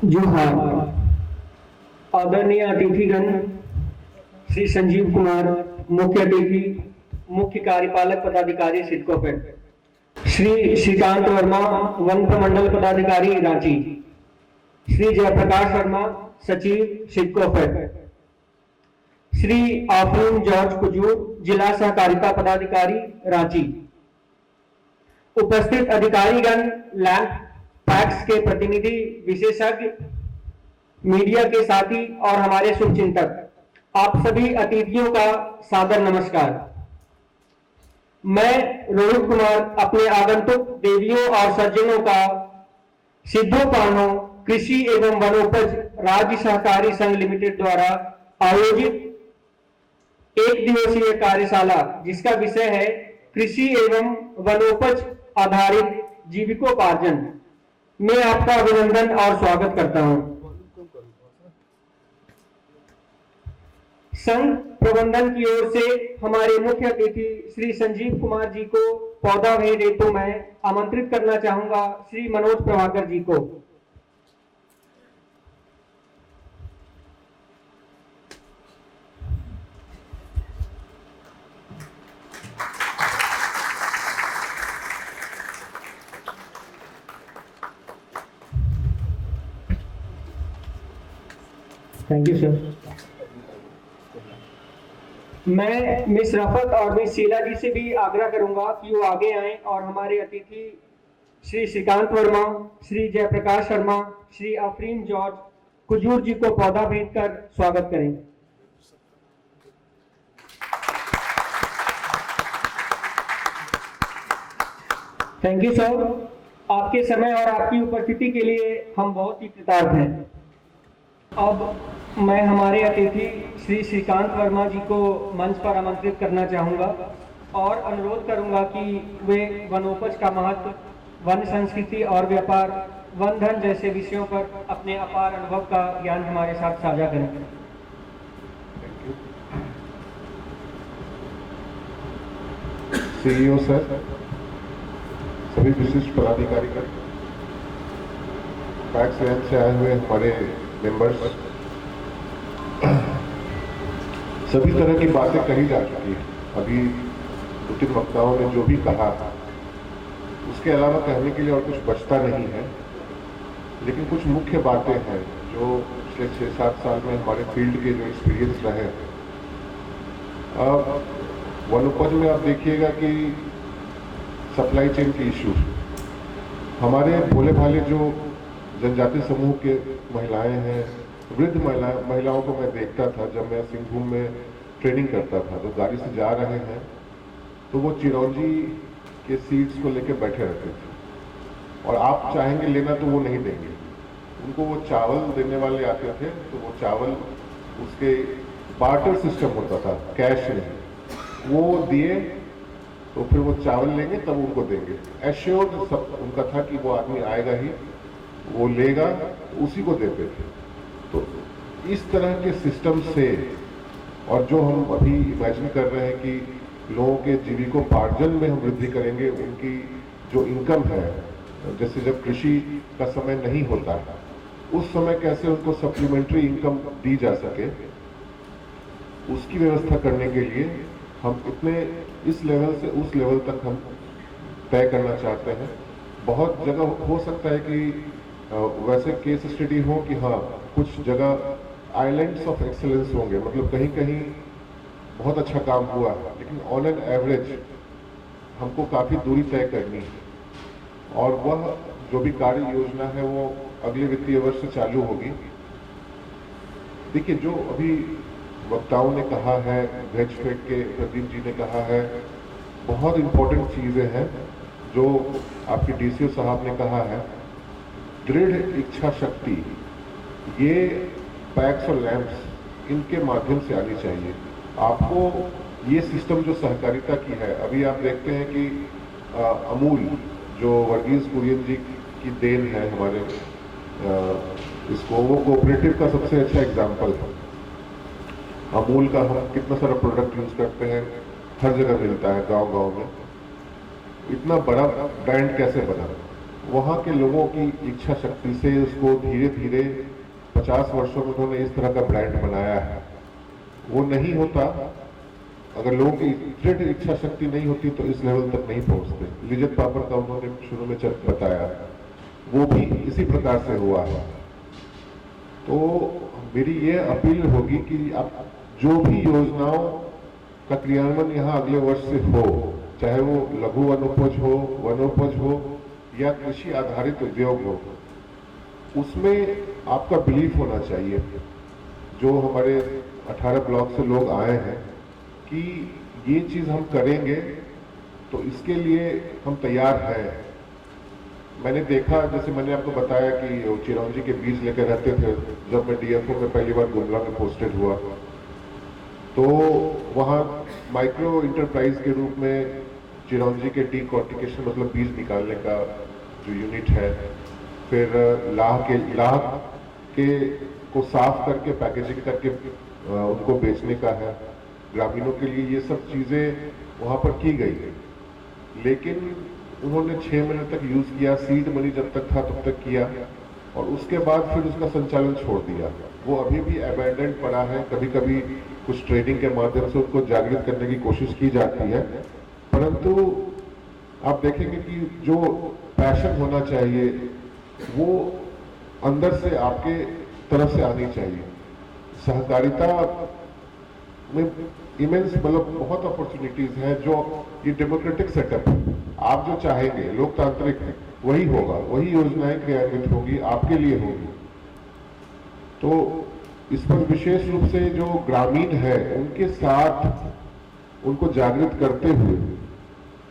जोहार। आदरणीय अतिथिगण, श्री संजीव कुमार मुख्य अतिथि, मुख्य कार्यपालक पदाधिकारी सिडकोपेट, श्री श्रीकांत वर्मा वन प्रमंडल पदाधिकारी रांची, श्री जयप्रकाश वर्मा सचिव सिडकोपेट, श्री आफरीन जॉर्ज कुजूर जिला सहकारिता पदाधिकारी रांची, उपस्थित अधिकारीगण, लैंड पैक्स के प्रतिनिधि, विशेषज्ञ, मीडिया के साथी और हमारे शुभचिंतक, आप सभी अतिथियों का सादर नमस्कार। मैं रोहित कुमार अपने आगंतुक देवियों और सज्जनों का सिद्धोपानो कृषि एवं वनोपज राज्य सहकारी संघ लिमिटेड द्वारा आयोजित एक दिवसीय कार्यशाला जिसका विषय है कृषि एवं वनोपज आधारित जीविकोपार्जन में आपका अभिनंदन और स्वागत करता हूं। संघ प्रबंधन की ओर से हमारे मुख्य अतिथि श्री संजीव कुमार जी को पौधा भेंट हेतु मैं आमंत्रित करना चाहूंगा श्री मनोज प्रभाकर जी को। Thank you sir. मैं मिस रफत और मिस शीला जी से भी आग्रह करूंगा कि वो आगे आएं और हमारे अतिथि श्री श्रीकांत वर्मा, श्री जयप्रकाश शर्मा, श्री आफरीन जॉर्ज कुजूर जी को पौधा भेंट कर स्वागत करें। Thank you sir. आपके समय और आपकी उपस्थिति के लिए हम बहुत ही कृतज्ञ हैं। अब मैं हमारे अतिथि श्री श्रीकांत वर्मा जी को मंच पर आमंत्रित करना चाहूंगा और अनुरोध करूंगा कि वे वनोपज का महत्व, वन संस्कृति और व्यापार, वन धन जैसे विषयों पर अपने अपार अनुभव का ज्ञान हमारे साथ साझा करें। सीईओ सर, सभी विशिष्ट पदाधिकारी, पैक्स से आए हुए हमारे मेंबर्स, सभी तरह की बातें कही जा चुकी है। अभी दो तीन वक्ताओं ने जो भी कहा उसके अलावा कहने के लिए और कुछ बचता नहीं है, लेकिन कुछ मुख्य बातें हैं जो पिछले 6-7 साल में हमारे फील्ड के जो एक्सपीरियंस रहे। अब वनोपज में आप देखिएगा कि सप्लाई चेन के इश्यू, हमारे भोले भाले जो जनजाति समूह के महिलाएं हैं, वृद्ध महिलाओं को मैं देखता था जब मैं सिंहभूम में ट्रेनिंग करता था, तो गाड़ी से जा रहे हैं तो वो चिरौंजी के सीड्स को लेकर बैठे रहते थे और आप चाहेंगे लेना तो वो नहीं देंगे। उनको वो चावल देने वाले आते थे तो वो चावल, उसके बार्टर सिस्टम होता था, कैश नहीं, वो दिए तो फिर वो चावल लेंगे तब उनको देंगे। एश्योर्ड सब उनका था कि वो आदमी आएगा ही, वो लेगा, उसी को देते थे। तो इस तरह के सिस्टम से, और जो हम अभी इमेजिन कर रहे हैं कि लोगों के जीविकोपार्जन में हम वृद्धि करेंगे, उनकी जो इनकम है, जैसे जब कृषि का समय नहीं होता उस समय कैसे उनको सप्लीमेंट्री इनकम दी जा सके, उसकी व्यवस्था करने के लिए हम इतने इस लेवल से उस लेवल तक हम तय करना चाहते हैं। बहुत जगह हो सकता है कि वैसे केस स्टडी हो कि हाँ, कुछ जगह आइलैंड्स ऑफ एक्सेलेंस होंगे, मतलब कहीं कहीं बहुत अच्छा काम हुआ है, लेकिन ऑन एन एवरेज हमको काफ़ी दूरी तय करनी है और वह जो भी कार्य योजना है वो अगले वित्तीय वर्ष से चालू होगी। देखिए, जो अभी वक्ताओं ने कहा है, वेजफेड के प्रदीप जी ने कहा है, बहुत इंपॉर्टेंट चीज़ें हैं जो आपके डीसीओ साहब ने कहा है। दृढ़ इच्छा शक्ति, ये पैक्स और लैंप्स, इनके माध्यम से आनी चाहिए। आपको ये सिस्टम जो सहकारिता की है, अभी आप देखते हैं कि अमूल जो वर्गीज कुरियन जी की देन है हमारे, इसको वो कोऑपरेटिव का सबसे अच्छा एग्जाम्पल है। अमूल का हम कितना सारा प्रोडक्ट यूज करते हैं, हर जगह मिलता है, गांव गांव में। इतना बड़ा ब्रांड कैसे बना? वहाँ के लोगों की इच्छा शक्ति से उसको धीरे धीरे 50 वर्षों में उन्होंने इस तरह का ब्रांड बनाया है। वो नहीं होता, अगर लोगों की दृढ़ इच्छा शक्ति नहीं होती तो इस लेवल तक नहीं पहुंचते। लिज्जत पापड़ का उन्होंने शुरू में बताया, वो भी इसी प्रकार से हुआ है। तो मेरी ये अपील होगी कि आप जो भी योजनाओं का क्रियान्वयन यहाँ अगले वर्ष से हो, चाहे वो लघु वनोपज हो, वनोपज हो या कृषि आधारित उद्योग हो, उसमें आपका बिलीफ होना चाहिए। जो हमारे 18 ब्लॉक से लोग आए हैं कि ये चीज हम करेंगे तो इसके लिए हम तैयार हैं। मैंने देखा, जैसे मैंने आपको बताया कि चिरौंजी के बीज लेकर रहते थे, जब मैं डीएफओ में पहली बार गुमला में पोस्टेड हुआ तो वहाँ माइक्रो इंटरप्राइज के रूप में चिरौंजी के डीकॉर्टिकेशन मतलब बीज निकालने का जो यूनिट है, फिर लाह के को साफ करके पैकेजिंग करके उनको बेचने का है ग्रामीणों के लिए, ये सब चीजें वहां पर की गई। लेकिन उन्होंने 6 महीने तक यूज किया, सीड मनी जब तक था तब तक किया और उसके बाद फिर उसका संचालन छोड़ दिया। वो अभी भी अबैंडन पड़ा है। कभी कभी कुछ ट्रेनिंग के माध्यम से उनको जागृत करने की कोशिश की जाती है, परंतु आप देखेंगे कि जो पैशन होना चाहिए वो अंदर से आपके तरफ से आनी चाहिए। सहकारिता में इमेंस मतलब बहुत अपॉर्चुनिटीज हैं। जो ये डेमोक्रेटिक सेटअप आप जो चाहेंगे लोकतांत्रिक वही होगा, वही योजनाएं क्रियान्वित होगी, आपके लिए होगी। तो इस पर विशेष रूप से जो ग्रामीण है उनके साथ उनको जागृत करते हुए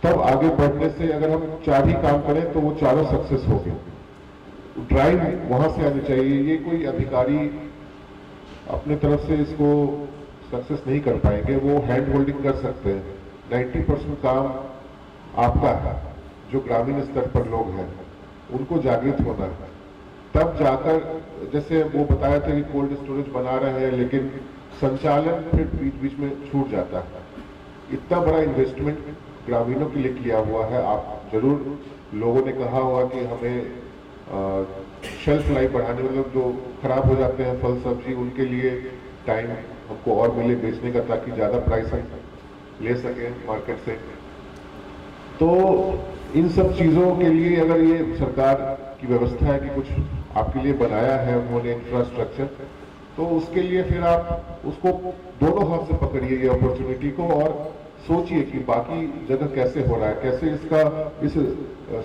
तब आगे बढ़ने से अगर हम 4 ही काम करें तो वो चारों सक्सेस हो गए। ड्राइव वहां से आनी चाहिए। ये कोई अधिकारी अपने तरफ से इसको सक्सेस नहीं कर पाएंगे, वो हैंड होल्डिंग कर सकते हैं। 90% काम आपका है। जो ग्रामीण स्तर पर लोग हैं उनको जागृत होना है, तब जाकर, जैसे वो बताया था कि कोल्ड स्टोरेज बना रहे हैं लेकिन संचालन फिर बीच बीच में छूट जाता है। इतना बड़ा इन्वेस्टमेंट ग्रामीणों के लिए किया हुआ है। आप जरूर, लोगों ने कहा होगा कि हमें शेल्फ लाइफ बढ़ाने, मतलब जो खराब हो जाते हैं फल सब्जी, उनके लिए टाइम हमको और मिले बेचने का, ताकि ज्यादा प्राइस हम ले सकें मार्केट से। तो इन सब चीजों के लिए अगर ये सरकार की व्यवस्था है कि कुछ आपके लिए बनाया है उन्होंने इंफ्रास्ट्रक्चर, तो उसके लिए फिर आप उसको दोनों हाथ से पकड़िए ये अपॉर्चुनिटी को और सोचिए कि बाकी जगह कैसे हो रहा है, कैसे इस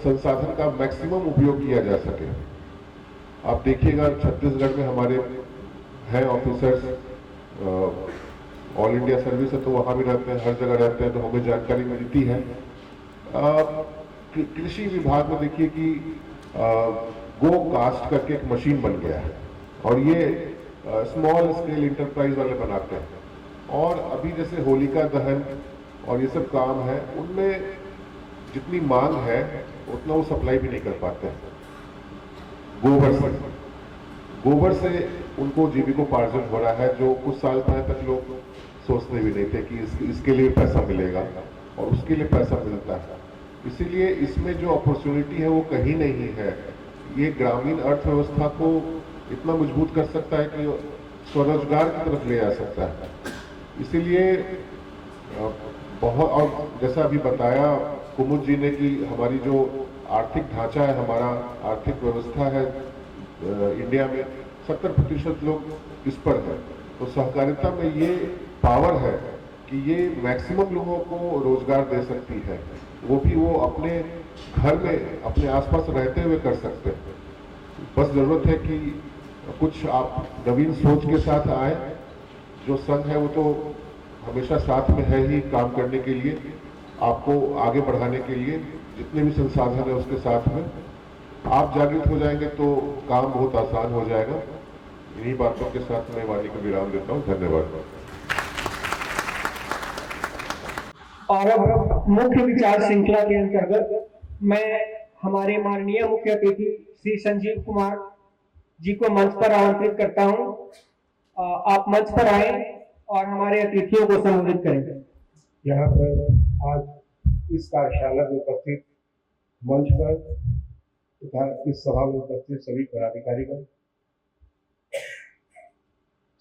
संसाधन का मैक्सिमम उपयोग किया जा सके। आप देखिएगा छत्तीसगढ़ में हमारे हैं ऑफिसर्स, ऑल इंडिया सर्विस है तो वहां भी रहते हैं, हर जगह रहते हैं, तो हमें जानकारी मिलती है। कृषि विभाग में देखिए कि गो कास्ट करके एक मशीन बन गया है और ये स्मॉल स्केल इंटरप्राइज वाले बनाते हैं। और अभी जैसे होलिका दहन और ये सब काम है, उनमें जितनी मांग है उतना वो सप्लाई भी नहीं कर पाते हैं। गोबर से उनको जीविकोपार्जन हो रहा है, जो कुछ साल पहले तक लोग सोचते भी नहीं थे कि इसके लिए पैसा मिलेगा, और उसके लिए पैसा मिलता है। इसीलिए इसमें जो अपॉर्चुनिटी है वो कहीं नहीं है। ये ग्रामीण अर्थव्यवस्था को इतना मजबूत कर सकता है कि स्वरोजगार की तरफ ले आ सकता है। इसीलिए बहुत, और जैसा अभी बताया कुमुद जी ने कि हमारी जो आर्थिक ढांचा है, हमारा आर्थिक व्यवस्था है इंडिया में 70% लोग इस पर है। तो सहकारिता में ये पावर है कि ये मैक्सिमम लोगों को रोजगार दे सकती है, वो भी वो अपने घर में अपने आसपास रहते हुए कर सकते हैं। बस जरूरत है कि कुछ आप नवीन सोच के साथ आए। जो संघ है वो तो हमेशा साथ में है ही काम करने के लिए, आपको आगे बढ़ाने के लिए जितने भी संसाधन है उसके साथ में आप जागृत हो जाएंगे तो काम बहुत आसान हो जाएगा। इन्हीं बातों के साथ मैं वाणी को विराम देता हूँ। धन्यवाद। और अब मुख्य विचार श्रृंखला के अंतर्गत मैं हमारे माननीय मुख्य अतिथि श्री संजीव कुमार जी को मंच पर आमंत्रित करता हूं। आप मंच पर आए और हमारे अतिथियों को संबोधित करें। यहाँ पर आज इस कार्यशाला में उपस्थित मंच पर तथा इस सभा में उपस्थित सभी पदाधिकारीगण,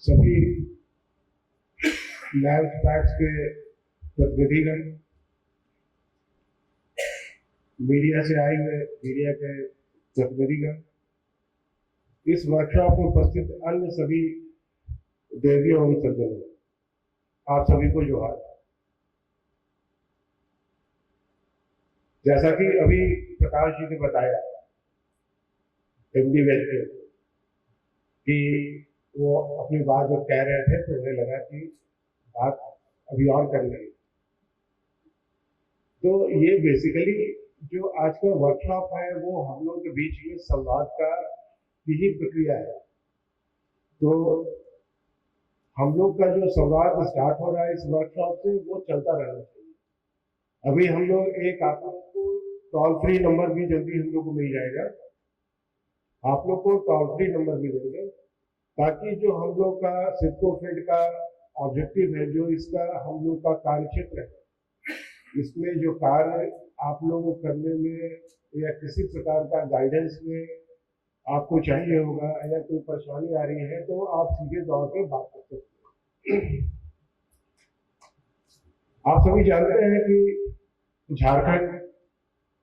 सभी लैंड पैक्स के प्रतिनिधिगण, मीडिया से आए हुए मीडिया के प्रतिनिधिगण, इस वर्कशॉप में उपस्थित अन्य सभी देवियों एवं सज्जनों, आप सभी को जोहार। जैसा कि अभी प्रकाश जी ने बताया एमडी वेज के कि वो अपनी बात जब कह रहे थे तो उन्हें लगा कि बात अभी और कर लेंगे। तो ये बेसिकली जो आज का वर्कशॉप है वो हम लोग के बीच में संवाद का यही प्रक्रिया है। तो हम लोग का जो संवाद स्टार्ट हो रहा है इस वर्कशॉप से वो चलता रहना चाहिए। अभी हम लोग एक आप लोग को टोल फ्री नंबर भी जल्दी हम लोग को मिल जाएगा, आप लोग को टोल फ्री नंबर भी देंगे ताकि जो हम लोग का सिडको फील्ड का ऑब्जेक्टिव है, जो इसका हम लोग का कार्य क्षेत्र है, इसमें जो कार्य आप लोगों को करने में या किसी प्रकार का गाइडेंस में आपको चाहिए होगा या कोई परेशानी आ रही है तो आप सीधे तौर पे बात कर सकते हैं। आप सभी जानते हैं कि झारखंड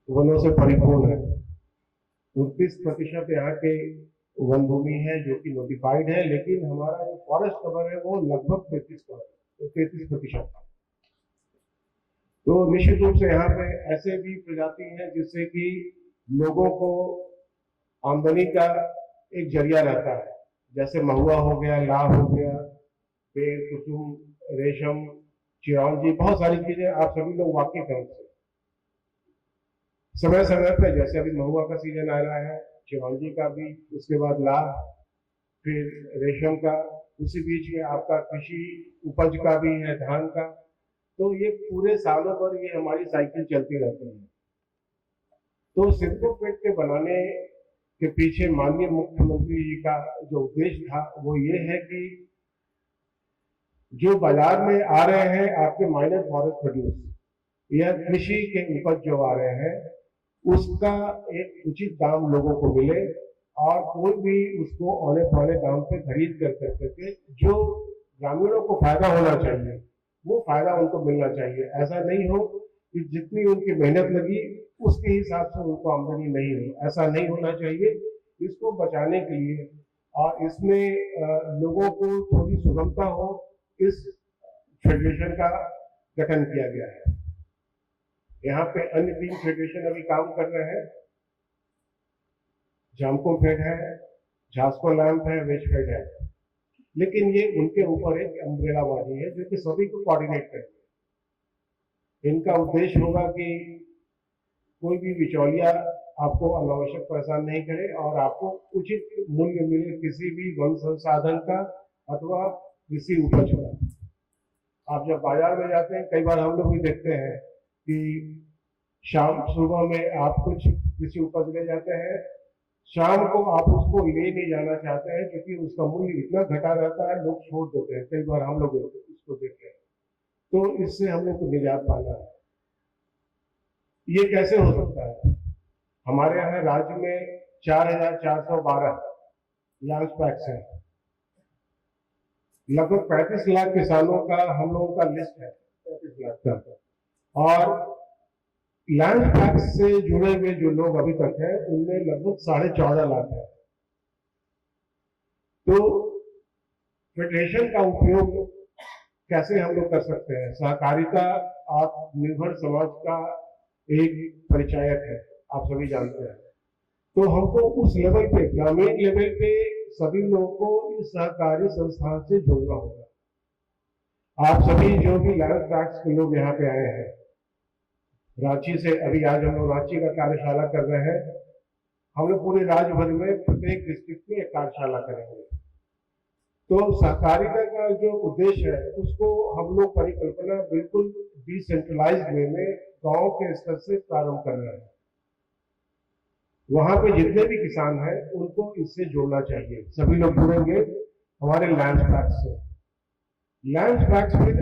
वनों से परिपूर्ण है। 29% यहाँ के वन भूमि है जो कि नोटिफाइड है, लेकिन हमारा जो फॉरेस्ट कवर है वो लगभग 33%। तो निश्चित रूप से यहाँ पे ऐसे भी प्रजाति हैं जिससे कि लोगों को आमदनी का एक जरिया रहता है, जैसे महुआ हो गया, लाह हो गया, पेड़, कुसुम, रेशम, चिरौंजी, बहुत सारी चीजें आप सभी लोग वाकिफ हैं उससे। समय समय पे जैसे अभी महुआ का सीजन आ रहा है, चिरौंजी का भी, उसके बाद लाह, फिर रेशम का, उसी बीच में आपका कृषि उपज का भी है, धान का। तो ये पूरे सालों भर ये हमारी साइकिल चलती रहती है। तो सिडको फील्ड के बनाने के पीछे माननीय मुख्यमंत्री जी का जो उद्देश्य था वो ये है कि जो बाजार में आ रहे हैं आपके माइनर फॉरेस्ट प्रोड्यूस या कृषि के उपज जो आ रहे हैं उसका एक उचित दाम लोगों को मिले और कोई भी उसको औने पौने दाम पे खरीद कर सके। जो ग्रामीणों को फायदा होना चाहिए वो फायदा उनको मिलना चाहिए। ऐसा नहीं हो कि जितनी उनकी मेहनत लगी उसके हिसाब से उनको आमदनी नहीं हो, ऐसा नहीं होना चाहिए। इसको बचाने के लिए और इसमें लोगों को थोड़ी सुगमता हो, इस फेडरेशन का गठन किया गया है। यहाँ पे अन्य 3 फेडरेशन अभी काम कर रहे हैं, जामको फेड है, झास्को लैंप है, वेज फेड है, लेकिन ये उनके ऊपर एक अम्ब्रेला बॉडी है जो कि सभी को कोऑर्डिनेट करेगी। इनका उद्देश्य होगा कि कोई भी बिचौलिया आपको अनावश्यक परेशान नहीं करे और आपको उचित मूल्य मिले किसी भी वन संसाधन का अथवा कृषि उपज का। आप जब बाजार में जाते हैं, कई बार हम लोग भी देखते हैं कि शाम सुबह में आप कुछ कृषि उपज ले जाते हैं, शाम को आप उसको ले नहीं जाना चाहते हैं क्योंकि उसका मूल्य इतना घटा रहता है, लोग छोड़ देते हैं। कई बार हम लोग इसको देखते हैं। तो इससे हम लोग को निजात पाना है। ये कैसे हो सकता है? हमारे यहाँ राज्य में 4412 लैंड पैक्स है। लगभग 35 लाख किसानों का हम लोगों का लिस्ट है, 35 लाख का। और लैंड पैक्स से जुड़े हुए जो लोग अभी तक हैं उनमें लगभग 14.5 लाख है। तो फेडरेशन का उपयोग कैसे हम लोग कर सकते हैं? सहकारिता आत्मनिर्भर समाज का एक परिचायक है, आप सभी जानते हैं। तो हमको उस लेवल पे, ग्रामीण लेवल पे सभी लोगों को इस सहकारी संस्थान से जोड़ना होगा। आप सभी जो भी लैंड पैक्स के लोग यहाँ पे आए हैं रांची से, अभी आज हम लोग रांची का कार्यशाला कर रहे हैं। हम लोग पूरे राज्य भर में प्रत्येक डिस्ट्रिक्ट में एक कार्यशाला करेंगे। तो सहकारिता का जो उद्देश्य है उसको हम लोग परिकल्पना बिल्कुल डिसेंट्रलाइज्ड वे में गांव के स्तर से प्रारंभ कर रहे हैं। वहां पे जितने भी किसान हैं उनको इससे जोड़ना चाहिए। सभी लोग जुड़ेंगे हमारे लैंड पैक्स से। लैंड पैक्स में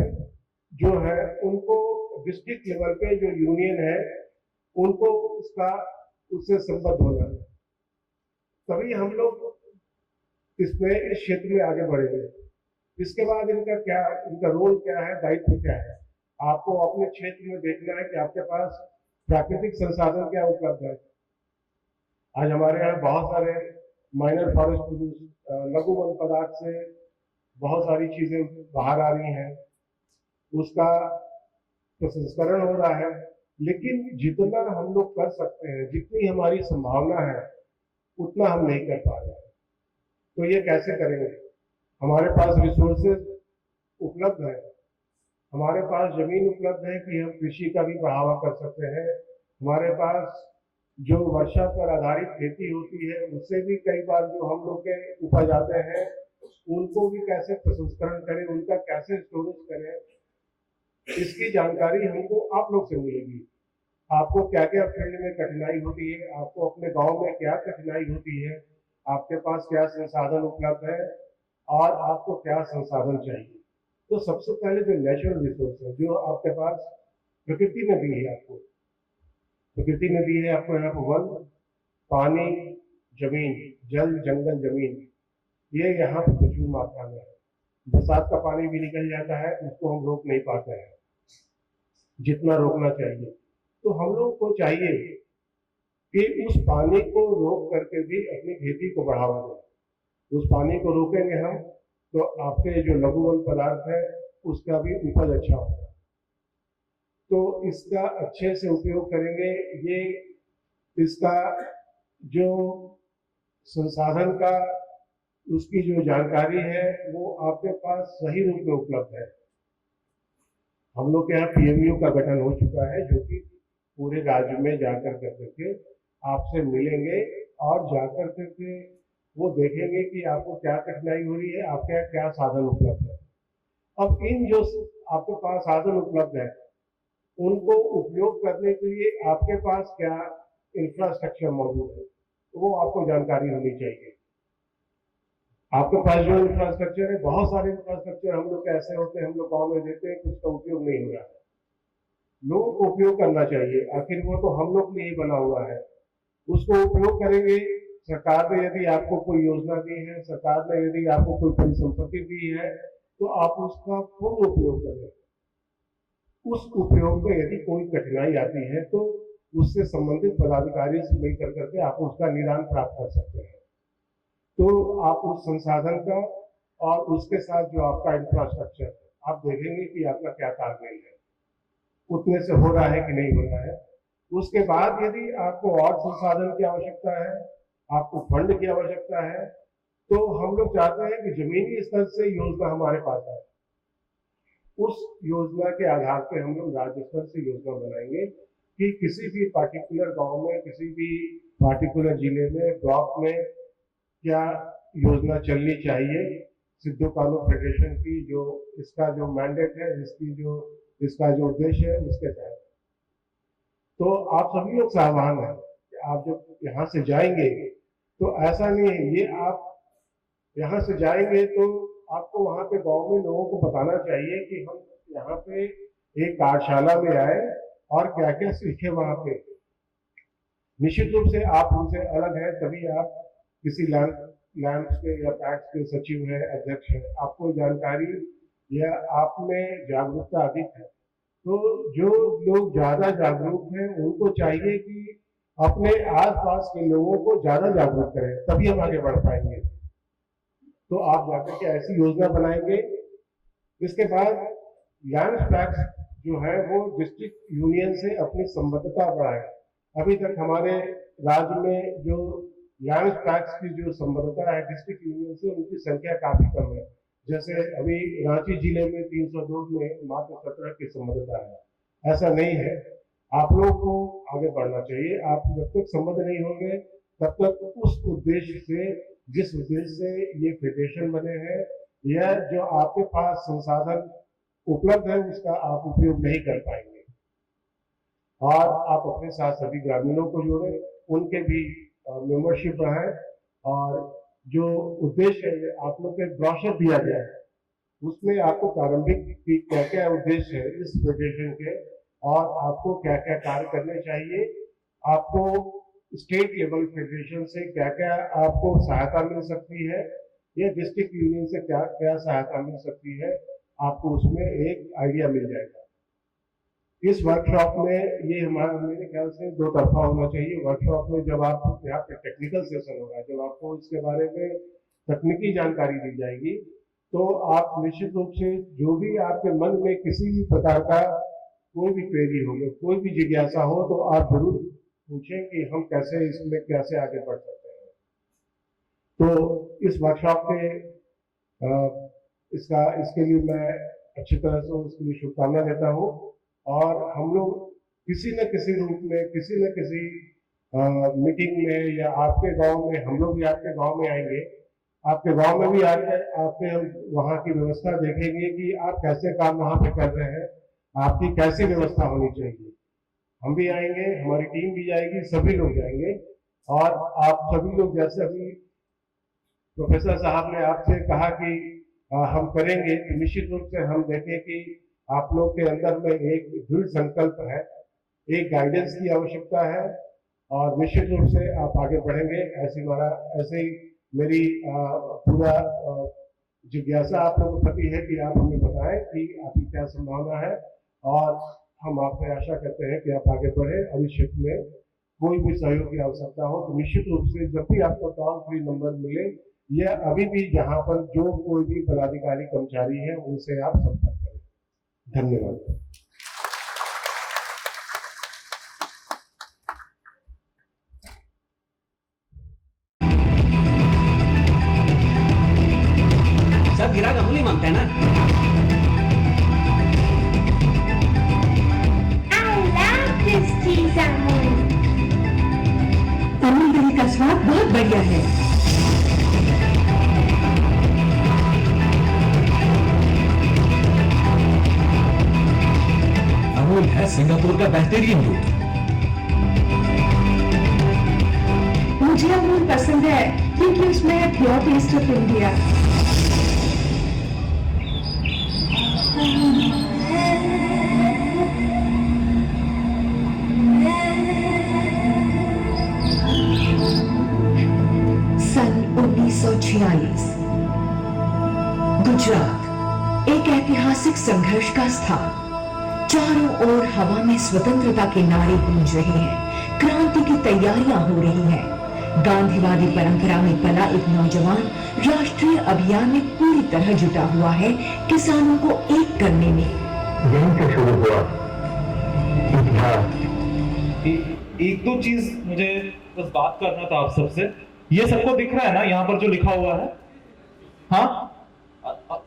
जो है उनको डिस्ट्रिक्ट लेवल पे जो यूनियन है उनको उससे संबद्ध होना है। तभी हम लोग इस क्षेत्र में आगे बढ़ेंगे। इसके बाद इनका रोल क्या है, दायित्व क्या है। आपको अपने क्षेत्र में देखना है कि आपके पास प्राकृतिक संसाधन क्या उपलब्ध है। आज हमारे यहाँ बहुत सारे माइनर फॉरेस्ट प्रोड्यूस लघु वन पदार्थ से बहुत सारी चीजें बाहर आ रही हैं, उसका प्रसंस्करण हो रहा है, लेकिन जितना हम लोग कर सकते हैं, जितनी हमारी संभावना है, उतना हम नहीं कर पा रहे हैं। तो ये कैसे करेंगे? हमारे पास रिसोर्सेज उपलब्ध है, हमारे पास जमीन उपलब्ध है कि हम कृषि का भी बढ़ावा कर सकते हैं। हमारे पास जो वर्षा पर आधारित खेती होती है, उससे भी कई बार जो हम लोग के उपज आते हैं, उनको भी कैसे प्रसंस्करण करें, उनका कैसे स्टोरेज करें, इसकी जानकारी हमको आप लोग से मिलेगी। आपको क्या क्या फील्ड में कठिनाई होती है, आपको अपने गांव में क्या कठिनाई होती है, आपके पास क्या संसाधन उपलब्ध है और आपको क्या संसाधन चाहिए। तो सबसे पहले जो नेचुरल रिसोर्स है, जो आपके पास प्रकृति ने दी है, आपको प्रकृति ने दी है, आपको यहाँ पर वन, पानी, जमीन, जल, जंगल, जमीन, ये यहाँ पर प्रचुर मात्रा में है। बरसात का पानी भी निकल जाता है, उसको हम रोक नहीं पाते हैं जितना रोकना चाहिए। तो हम लोग को चाहिए कि उस पानी को रोक करके भी अपनी खेती को बढ़ावा दें। उस पानी को रोकेंगे हम, तो आपके जो लघु वन पदार्थ है, उसका भी उपज अच्छा होगा। तो इसका अच्छे से उपयोग करेंगे। ये इसका जो संसाधन का उसकी जो जानकारी है, वो आपके पास सही रूप में उपलब्ध है। हम लोग के यहाँ पीएमयू का गठन हो चुका है, जो कि पूरे राज्य में जाकर करके आपसे मिलेंगे और जाकर करके वो देखेंगे कि आपको क्या कठिनाई हो रही है, आपके यहाँ क्या साधन उपलब्ध है। अब इन जो आपके पास साधन उपलब्ध है, उनको उपयोग करने के लिए आपके पास क्या इंफ्रास्ट्रक्चर मौजूद है, वो आपको जानकारी होनी चाहिए। आपके पास जो इंफ्रास्ट्रक्चर है, बहुत सारे इंफ्रास्ट्रक्चर हम लोग ऐसे होते हैं, हम लोग गाँव में देते हैं, उसका उपयोग नहीं हो रहा है। लोगों को उपयोग करना चाहिए, आखिर वो तो हम लोग ने ही बना हुआ है, उसको उपयोग करेंगे। सरकार ने यदि आपको कोई योजना दी है, सरकार ने यदि आपको कोई परिसंपत्ति दी है, तो आप उसका पूर्ण उपयोग करें। उस उपयोग में यदि कोई कठिनाई आती है, तो उससे संबंधित पदाधिकारी से मिल करके आप उसका निदान प्राप्त कर सकते हैं। तो आप उस संसाधन का और उसके साथ जो आपका इंफ्रास्ट्रक्चर, आप देखेंगे कि आपका क्या तालमेल है, उतने से हो रहा है कि नहीं हो रहा है। उसके बाद यदि आपको और संसाधन की आवश्यकता है, आपको फंड की आवश्यकता है, तो हम लोग चाहते हैं कि जमीनी स्तर से योजना हमारे पास आए। उस योजना के आधार पर हम लोग राज्य स्तर से योजना बनाएंगे कि किसी भी पार्टिकुलर गांव में, किसी भी पार्टिकुलर जिले में, ब्लॉक में क्या योजना चलनी चाहिए। सिद्धू कानू फेडरेशन की जो इसका जो मैंडेट है, इसका जो उद्देश्य है, उसके तहत तो आप सभी लोग सावधान हैं कि आप जब यहाँ से जाएंगे, तो ऐसा नहीं है, ये आप यहाँ से जाएंगे तो आपको वहाँ पे गांव में लोगों को बताना चाहिए कि हम यहाँ पे एक कार्यशाला में आए और क्या क्या सीखे वहाँ पे। निश्चित रूप से आप उनसे अलग हैं, तभी आप किसी लैंड के या पैक्स के सचिव है, अध्यक्ष है, आपको जानकारी या आप में जागरूकता अधिक है। तो जो लोग ज्यादा जागरूक हैं, उनको चाहिए कि अपने आसपास के लोगों को ज्यादा जागरूक करें, तभी हम आगे बढ़ पाएंगे। तो आप जाकर के ऐसी योजना बनाएंगे। इसके बाद लैंड टैक्स जो है वो डिस्ट्रिक्ट यूनियन से अपनी संबद्धता बढ़ाए। अभी तक हमारे राज्य में जो लैंड टैक्स की जो संबद्धता है डिस्ट्रिक्ट यूनियन से, उनकी संख्या काफी कम है। जैसे अभी रांची जिले में 302 में मात्र 17 की संबद्धता है। ऐसा नहीं है, आप लोगों को आगे बढ़ना चाहिए। आप जब तक संबद्ध नहीं होंगे, तब तक उस उद्देश्य से, जिस उद्देश्य से ये फेडरेशन बने हैं, या जो आपके पास संसाधन उपलब्ध है, उसका आप उपयोग नहीं कर पाएंगे। और आप अपने साथ सभी ग्रामीणों को जोड़ें, उनके भी मेंबरशिप बढ़ाएं। और जो उद्देश्य है, आप लोग को एक ब्रोशर दिया गया है, उसमें आपको प्रारंभिक की क्या क्या उद्देश्य है इस फेडरेशन के, और आपको क्या क्या कार्य करने चाहिए। आपको स्टेट लेवल फेडरेशन से क्या क्या आपको सहायता मिल सकती है या डिस्ट्रिक्ट यूनियन से क्या क्या सहायता मिल सकती है, आपको उसमें एक आइडिया मिल जाएगा। इस वर्कशॉप में ये हमारा मेरे ख्याल से दो तरफा होना चाहिए। वर्कशॉप में जब आप यहाँ पे टेक्निकल सेशन होगा, जब आपको इसके बारे में तकनीकी जानकारी दी जाएगी, तो आप निश्चित रूप से जो भी आपके मन में किसी भी प्रकार का कोई भी क्वेरी हो, कोई भी जिज्ञासा हो, तो आप जरूर पूछें कि हम कैसे इसमें कैसे आगे बढ़ सकते हैं। तो इस वर्कशॉप में इसके लिए मैं अच्छी तरह से उसके लिए शुभकामना देता हूँ। और हम लोग किसी न किसी रूप में, किसी न किसी मीटिंग में या आपके गांव में, हम लोग भी आपके गांव में आएंगे, आपके गांव में भी आके आपके हम वहाँ की व्यवस्था देखेंगे कि आप कैसे काम वहाँ पे कर रहे हैं, आपकी कैसी व्यवस्था होनी चाहिए। हम भी आएंगे, हमारी टीम भी जाएगी, सभी लोग जाएंगे। और आप सभी लोग, जैसे अभी प्रोफेसर साहब ने आपसे कहा कि हम करेंगे, तो निश्चित रूप से हम देखें कि आप लोग के अंदर में एक दृढ़ संकल्प है, एक गाइडेंस की आवश्यकता है, और निश्चित रूप से आप आगे बढ़ेंगे। ऐसे ही मेरी पूरा जिज्ञासा आप लोगों के प्रति है कि आप हमें बताएं कि आपकी क्या संभावना है, और हम आपसे आशा करते हैं कि आप आगे बढ़े। और इस क्षेत्र में कोई भी सहयोग की आवश्यकता हो तो निश्चित रूप से जब भी आपको टोल फ्री नंबर मिले, या अभी भी जहां पर जो कोई भी पदाधिकारी कर्मचारी है उनसे आप संपर्क करें। धन्यवाद। सब गिराक अमूल ही मांगता है ना। I love this cheese Amul. Amul दही का स्वाद बहुत बढ़िया है। अमूल है सिंगापुर का बेहतरीन दूध। मुझे अमूल पसंद है क्योंकि उसमें है प्योर टेस्ट ऑफ इंडिया। सन 1946 गुजरात एक ऐतिहासिक संघर्ष का स्थान। चारों ओर हवा में स्वतंत्रता के नारे गूंज रहे हैं, क्रांति की तैयारियां हो रही हैं। गांधीवादी परंपरा में पला एक नौजवान राष्ट्रीय अभियान में पूरी तरह जुटा हुआ है किसानों को एक करने में। यहीं से शुरू हुआ इतिहास। एक दो चीज मुझे बस बात करना था आप सबसे। ये सबको दिख रहा है ना यहाँ पर जो लिखा हुआ है? हाँ,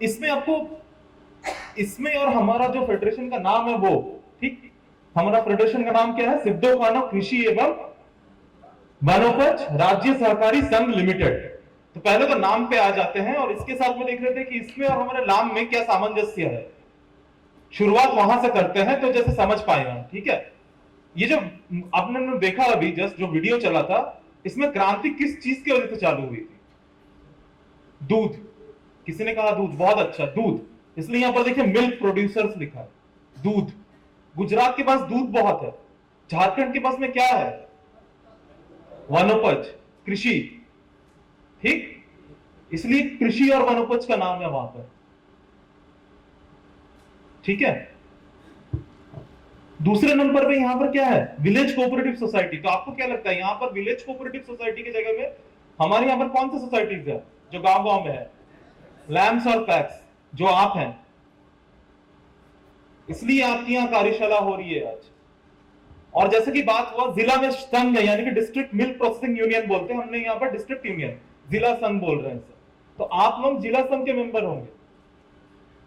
इसमें आपको, इसमें और हमारा जो फेडरेशन का नाम है वो, ठीक, हमारा फेडरेशन का नाम क्या है? सिद्धो कानो कृषि एवं वनोपज राज्य सहकारी संघ लिमिटेड। तो पहले तो नाम पे आ जाते हैं, और इसके साथ में देख रहे थे कि इसमें और हमारे नाम में क्या सामंजस्य है। शुरुआत वहां से करते हैं तो जैसे समझ पाए हम, ठीक है। ये जो आपने देखा अभी जस्ट जो वीडियो चला था, इसमें क्रांति किस चीज की वजह से चालू हुई थी? दूध। किसी ने कहा दूध, बहुत अच्छा, दूध। इसलिए यहां पर देखिए मिल्क प्रोड्यूसर्स लिखा है, दूध। गुजरात के पास दूध बहुत है, झारखंड के पास में क्या है? वनोपज, कृषि, ठीक। इसलिए कृषि और वनोपज का नाम है वहां पर, ठीक है। दूसरे नंबर पे यहां पर क्या है? Village cooperative society. तो आपको क्या लगता है यहां पर विलेज कोऑपरेटिव सोसाइटी की जगह में हमारे यहां पर कौन सी सोसाइटीज है जो गांव गांव में है? लैम्स और पैक्स, जो आप हैं। इसलिए आपकी यहां कार्यशाला हो रही है आज। और जैसे कि बात हुआ, जिला में संघ है, यानी कि डिस्ट्रिक्ट मिल्क प्रोसेसिंग यूनियन बोलते हैं, हमने यहां पर डिस्ट्रिक्ट यूनियन, जिला संघ बोल रहे हैं सर। तो आप लोग जिला संघ के मेंबर होंगे।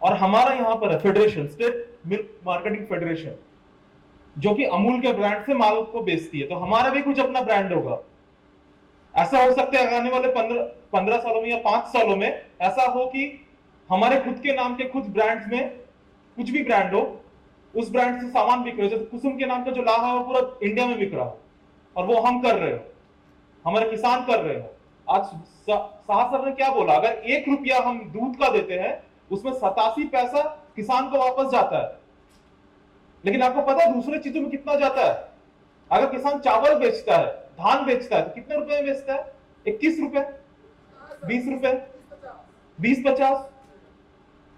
और हमारा यहां पर है federation, state milk marketing federation, जो कि अमूल के ब्रांड से माल को बेचती है। तो हमारा भी कुछ अपना ब्रांड होगा। ऐसा हो सकता है आने वाले 15 सालों में या 5 सालों में ऐसा हो कि हमारे खुद के नाम के कुछ ब्रांड्स में कुछ भी ब्रांड हो, उस ब्रांड से सामान बिक रहे हो। जैसे कुसुम के नाम का जो लाहा है वो पूरा इंडिया में बिक रहा हो, और वो हम कर रहे हो, हमारे किसान कर रहे हो। आज साहब सर ने क्या बोला, अगर 1 रुपया हम दूध का देते हैं, उसमें 87 पैसा किसान को वापस जाता है। लेकिन आपको पता है दूसरे चीजों में कितना जाता है? अगर किसान चावल बेचता है, धान बेचता है तो कितने रुपए में बेचता है? 21 रुपए, 20 रुपए, 20-50।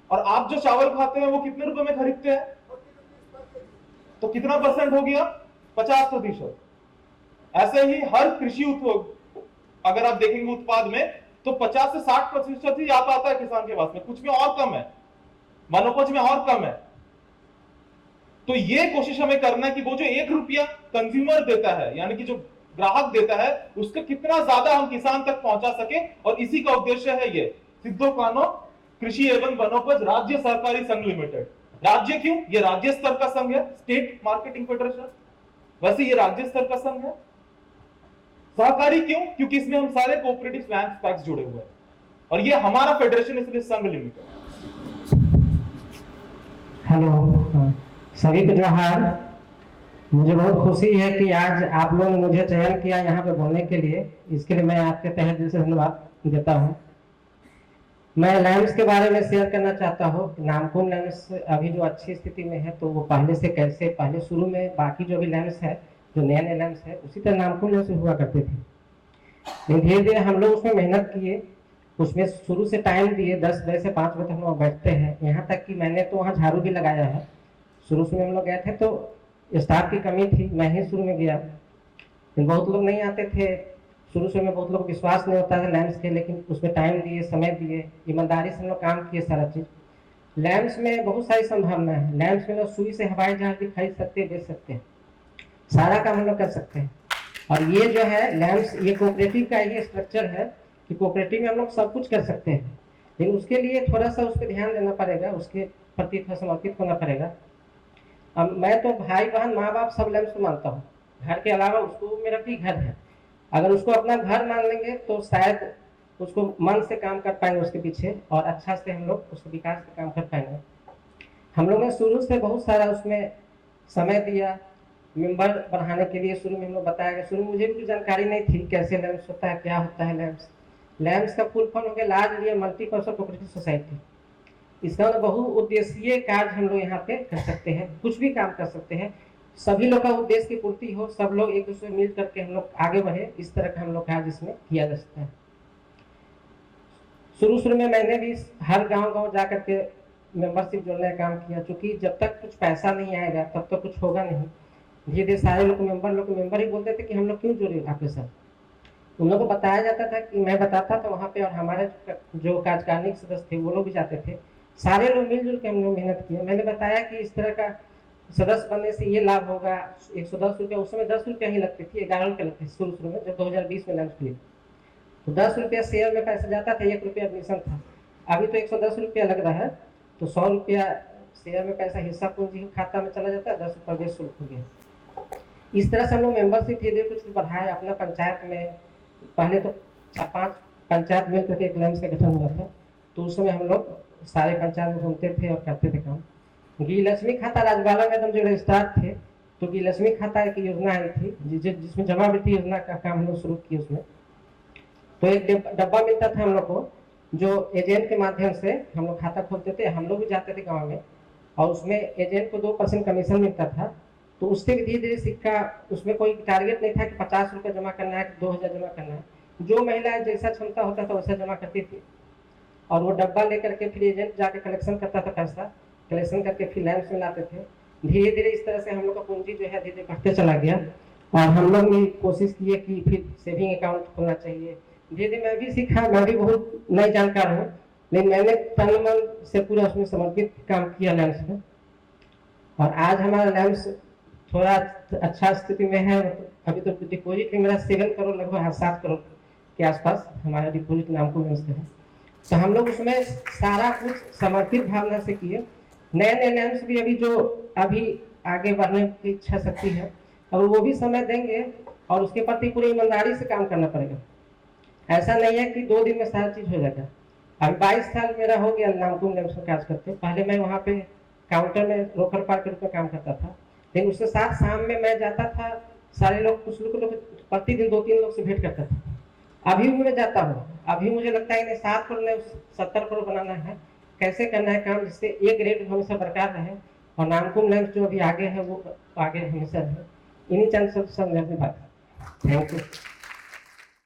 और आप जो चावल खाते हैं वो कितने रुपए में खरीदते हैं? तो कितना परसेंट हो गया? 50%। ऐसे ही हर कृषि उद्योग अगर आप देखेंगे उत्पाद में तो 50 से 60% ही आ पाता है किसान के पास में, कुछ में और कम है, वनोपज में और कम है। तो ये कोशिश हमें करना है कि वो जो 1 रुपया कंज्यूमर देता है, यानी कि जो ग्राहक देता है, उसका कितना ज्यादा हम किसान तक पहुंचा सके। और इसी का उद्देश्य है ये सिद्धो कानो कृषि एवं वनोपज राज्य सहकारी संघ लिमिटेड। राज्य क्यों? ये राज्य स्तर का संघ है, स्टेट मार्केटिंग फेडरेशन, वैसे ये राज्य स्तर का संघ है। सहकारी क्यों? क्योंकि इसमें हम सारे कोऑपरेटिव पैक्स जुड़े हुए हैं और ये हमारा फेडरेशन इसलिए संघ लिमिटेड। हेलो, सभी को जोहार। मुझे बहुत खुशी है कि आज आप लोगों ने मुझे चयन किया यहाँ पे बोलने के लिए, इसके लिए मैं आपके तहे दिल से धन्यवाद देता हूँ। मैं लैम्स के बारे में शेयर करना चाहता हूँ। नामकुम लैम्स अभी जो अच्छी स्थिति में है, तो वो पहले से कैसे, पहले शुरू में बाकी जो भी लैम्स है, जो नए नए लैम्स है, उसी तरह नामकुम लैम्स हुआ करते थे। लेकिन धीरे धीरे हम लोग उसमें मेहनत किए, उसमें शुरू से टाइम दिए, 10 बजे से 5 बजे तक हम लोग बैठते हैं। यहाँ तक कि मैंने तो वहाँ झाड़ू भी लगाया है। शुरू में हम लोग गए थे तो स्टाफ की कमी थी, मैं ही शुरू में गया, लेकिन बहुत लोग नहीं आते थे। शुरू में बहुत लोग विश्वास नहीं होता था लैम्स के, लेकिन उसमें टाइम दिए, समय दिए, ईमानदारी से हम लोग काम किए सारा चीज़। लैम्स में बहुत सारी संभावना है। लैम्स में लोग सुई से हवाई जहाज भी खरीद सकते हैं, बेच सकते हैं, सारा काम हम लोग कर सकते हैं। और ये जो है लैम्स, ये कोऑपरेटिव का ही स्ट्रक्चर है कि कोऑपरेटिव में हम लोग सब कुछ कर सकते हैं, लेकिन उसके लिए थोड़ा सा उस पर ध्यान देना पड़ेगा, उसके प्रति थोड़ा समर्पित होना पड़ेगा। अब मैं तो भाई बहन माँ बाप सब लैम्स को मानता हूँ, घर के अलावा उसको मेरा भी घर है। अगर उसको अपना घर मान लेंगे तो शायद उसको मन से काम कर पाएंगे उसके पीछे, और अच्छा से हम लोग उसके विकास का काम कर पाएंगे। हम लोग ने शुरू से बहुत सारा उसमें समय दिया, मेंबर बढ़ाने के लिए। शुरू में हम लोग बताया गया, शुरू में मुझे भी जानकारी नहीं थी कैसे लैम्स होता है, क्या होता है लैम्स। लैम्स का फुल फॉर्म हो गया लार्ज लियर मल्टीपर्पज कोऑपरेटिव सोसाइटी। इसका बहुउद्देशीय कार्य हम लोग यहाँ पे कर सकते हैं, कुछ भी काम कर सकते हैं, सभी लोग का उद्देश्य की पूर्ति हो, सब लोग एक दूसरे मिल करके हम लोग आगे बढ़े, इस तरह का हम लोग कार्य इसमें किया जा सकता है। शुरू में मैंने भी हर गांव जा करके मेंबरशिप जोड़ने का काम किया, क्योंकि जब तक कुछ पैसा नहीं आएगा तब तक कुछ होगा नहीं। धीरे धीरे सारे लोग मेंबर ही बोलते थे कि हम लोग क्यों जुड़े आपके साथ। उन लोगों को बताया जाता था कि मैं बताता था वहाँ पे, और हमारे जो कार्यकारिणी सदस्य थे वो लोग भी जाते थे, सारे लोग मिलजुल के हम लोग मेहनत किए। मैंने बताया कि इस तरह का सदस्य बनने से ये लाभ होगा। 110 रुपया, उस समय 10 रुपया ही लगती थी, 11 रुपये लगते थे शुरू में, जब 2020 में लैम्स खुली तो 10 रुपया शेयर में पैसा जाता था, 1 रुपया एडमिशन था। अभी तो 110 रुपया लग रहा है, तो 100 रुपया शेयर में पैसा हिस्सा पूंजी खाता में चला जाता है, 10 रुपया बेस शुल्क हो गया। इस तरह से हम लोग मेंबरशिप धीरे धीरे कुछ बढ़ाए अपना पंचायत में। पहले तो 4-5 पंचायत मिल करके एक लैम्स का गठन हुआ था, तो उस समय हम लोग सारे पंचायत में घूमते थे और करते थे काम। गृहलक्ष्मी खाता राजबाला में एकदम जो रजिस्ट्रार थे, तो गृहलक्ष्मी खाता एक योजना आई थी जिसमें जमा वृद्धि योजना का काम हम लोग शुरू किए। उसमें तो एक डब्बा मिलता था हम लोग को, जो एजेंट के माध्यम से हम लोग खाता खोलते थे। हम लोग भी जाते थे गाँव में, और उसमें एजेंट को 2% कमीशन मिलता था। तो उससे भी धीरे धीरे सिक्का, उसमें कोई टारगेट नहीं था कि 50 रुपये जमा करना है, 2000 जमा करना है। जो महिलाएं जैसा क्षमता होता था वैसा जमा करती थी, और वो डब्बा लेकर के फिर एजेंट जाके कलेक्शन करता था, पैसा कलेक्शन करके फिर लैम्स में लाते थे। धीरे धीरे इस तरह से हम लोग का पूंजी जो है धीरे धीरे बढ़ते चला गया, और हम लोग ने कोशिश की है कि फिर सेविंग अकाउंट खोलना चाहिए। धीरे धीरे मैं भी सीखा, मैं भी बहुत नई जानकार हूँ, लेकिन मैंने तन मन से पूरा उसमें समर्पित काम किया लैम्स में। और आज हमारा लैम्स थोड़ा अच्छा स्थिति में है। अभी तो डिपोजिट में मेरा 7 करोड़ लगभग 7 करोड़ के आसपास हमारा डिपोजिट नामकुम लैम्स का है। तो हम लोग उसमें सारा कुछ समर्पित भावना से किए। नए नए लैम्स भी अभी जो अभी आगे बढ़ने की इच्छा शक्ति है, और वो भी समय देंगे, और उसके प्रति पूरी ईमानदारी से काम करना पड़ेगा। ऐसा नहीं है कि 2 दिन में सारा चीज़ हो जाएगा। अभी 22 साल मेरा हो गया नामकुम लैम्स में कार्य करते। पहले मैं वहाँ पे काउंटर में रोकर पार के रूप में काम करता था, लेकिन उसके साथ शाम में मैं जाता था, सारे लोग कुछ लोग प्रतिदिन 2-3 लोग से भेंट करता था। अभी भी मैं जाता हूँ, अभी मुझे लगता है कि 7 करोड़ में 70 करोड़ बनाना है, कैसे करना है काम जिससे एक ग्रेड हमेशा बरकरार रहे, और नामकुम लैम्स जो अभी आगे है वो आगे हमेशा रहे। इन्हीं चंद सब बात। Thank you.